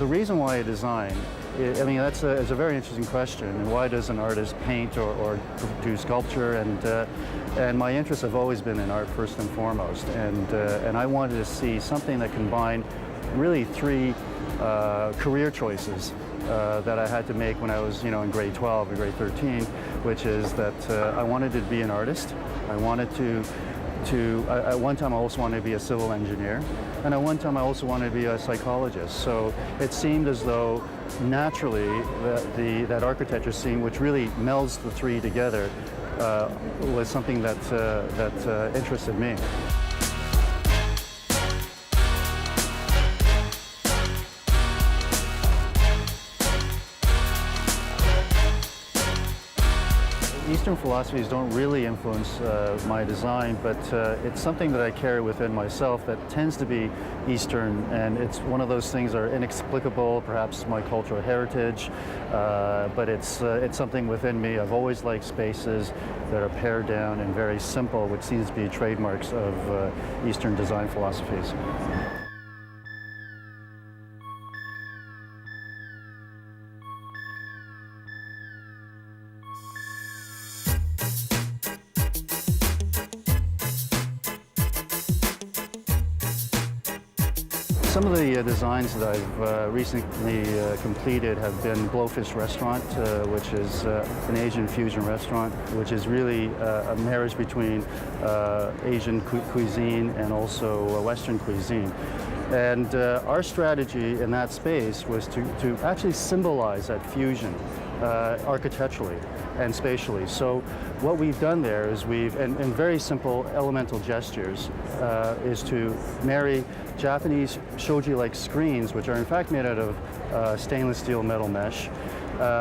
The reason why I design, I mean, it's a very interesting question. And why does an artist paint or do sculpture? And my interests have always been in art first and foremost. And I wanted to see something that combined really three career choices that I had to make when I was, in grade 12 or grade 13, which is that I wanted to be an artist. I wanted at one time I also wanted to be a civil engineer, and at one time I also wanted to be a psychologist. So it seemed as though naturally that architecture scene, which really melds the three together, was something that interested me. Eastern philosophies don't really influence my design, but it's something that I carry within myself that tends to be Eastern, and it's one of those things that are inexplicable, perhaps my cultural heritage, but it's something within me. I've always liked spaces that are pared down and very simple, which seems to be trademarks of Eastern design philosophies. Some of the designs that I've recently completed have been Blowfish Restaurant, which is an Asian fusion restaurant, which is really a marriage between Asian cuisine and also Western cuisine. And our strategy in that space was to actually symbolize that fusion architecturally and spatially. So what we've done there is in very simple elemental gestures, is to marry Japanese shoji-like screens, which are in fact made out of stainless steel metal mesh,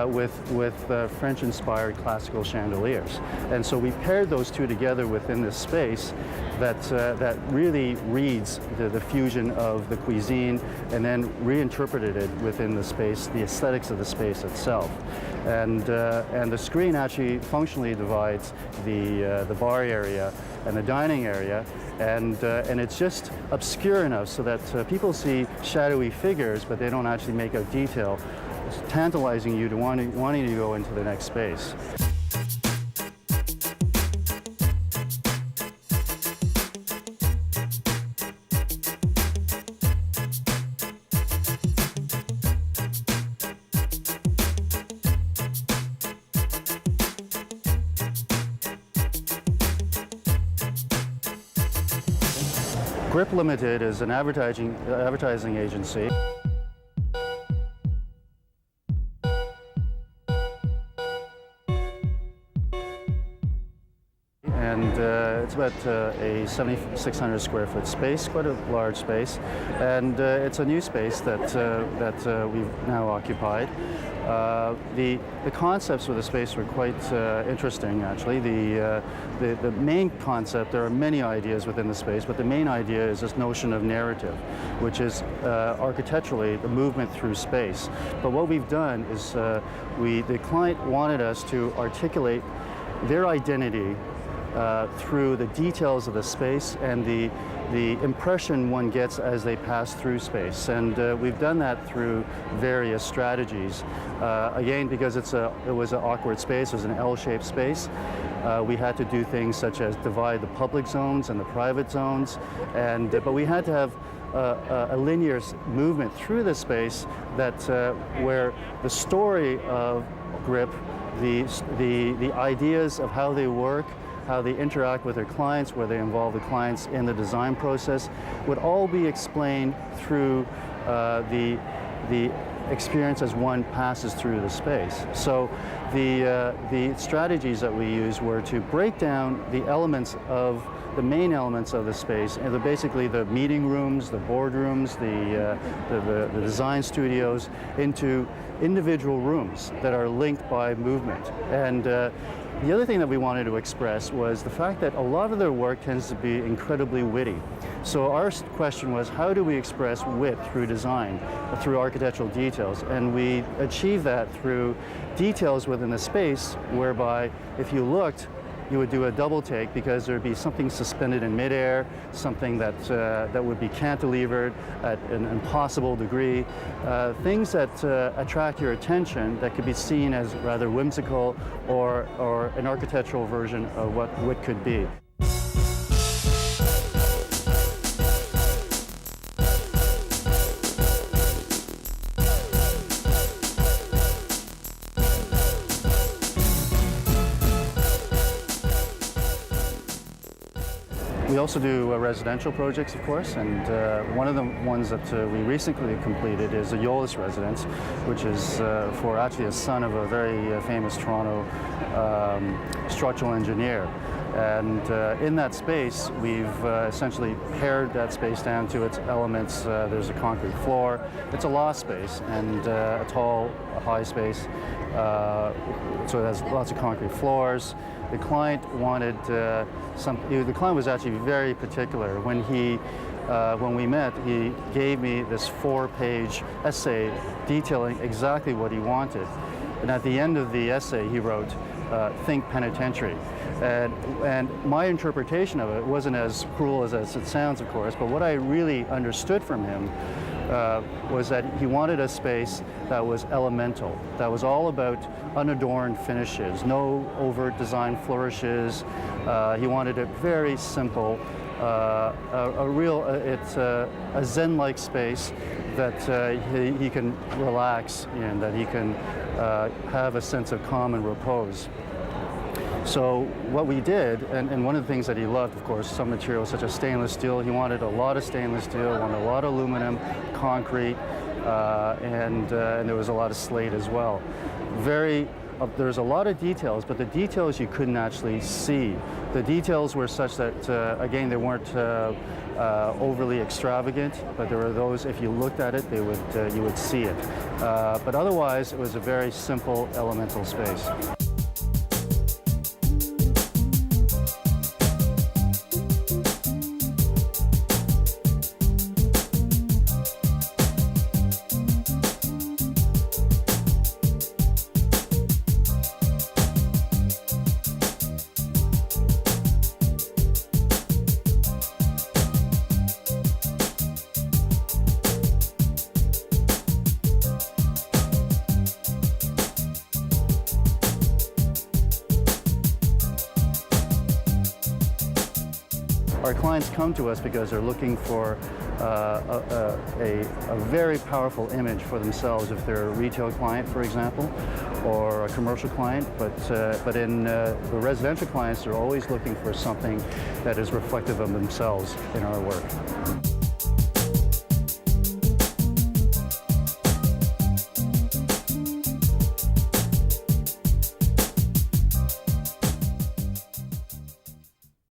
with French-inspired classical chandeliers. And so we paired those two together within this space that really reads the fusion of the cuisine and then reinterpreted it within the space, the aesthetics of the space itself. And the screen actually functionally divides the bar area and the dining area, and it's just obscure enough so that people see shadowy figures, but they don't actually make out detail, tantalizing you to wanting to go into the next space. Grip Limited is an advertising agency. And it's about a 7,600 square foot space, quite a large space, and it's a new space that we've now occupied. The concepts for the space were quite interesting, actually. The main concept, there are many ideas within the space, but the main idea is this notion of narrative, which is architecturally the movement through space. But what we've done is the client wanted us to articulate their identity through the details of the space and the impression one gets as they pass through space. And we've done that through various strategies. Again, because it was an awkward space, it was an L-shaped space, we had to do things such as divide the public zones and the private zones, but we had to have a linear movement through the space where the story of Grip, the ideas of how they work, how they interact with their clients, where they involve the clients in the design process, would all be explained through the experience as one passes through the space. So the strategies that we used were to break down the main elements of the space, and basically the meeting rooms, the boardrooms, the design studios, into individual rooms that are linked by movement. And the other thing that we wanted to express was the fact that a lot of their work tends to be incredibly witty. So our question was, how do we express wit through design, through architectural details? And we achieved that through details within the space, whereby if you looked, you would do a double take because there would be something suspended in midair, something that would be cantilevered at an impossible degree, things that attract your attention that could be seen as rather whimsical or an architectural version of what could be. We also do residential projects, of course, and one of the ones that we recently completed is the Eolus residence, which is for actually a son of a very famous Toronto structural engineer. And in that space, we've essentially pared that space down to its elements. There's a concrete floor. It's a loft space and a tall, high space. So it has lots of concrete floors. The client wanted the client was actually very particular. When we met, he gave me this 4-page essay detailing exactly what he wanted. And at the end of the essay, he wrote, "Think penitentiary." And my interpretation of it wasn't as cruel as it sounds, of course, but what I really understood from him was that he wanted a space that was elemental, that was all about unadorned finishes, no overt design flourishes. He wanted it very simple, it's a Zen-like space that he can relax in, that he can have a sense of calm and repose. So what we did, and one of the things that he loved, of course, some materials such as stainless steel. He wanted a lot of stainless steel, wanted a lot of aluminum, concrete, and there was a lot of slate as well. There's a lot of details, but the details you couldn't actually see. The details were such that, again, they weren't overly extravagant, but there were those, if you looked at it, you would see it. But otherwise, it was a very simple, elemental space. Our clients come to us because they're looking for a very powerful image for themselves, if they're a retail client, for example, or a commercial client. But in the residential clients, they're always looking for something that is reflective of themselves in our work.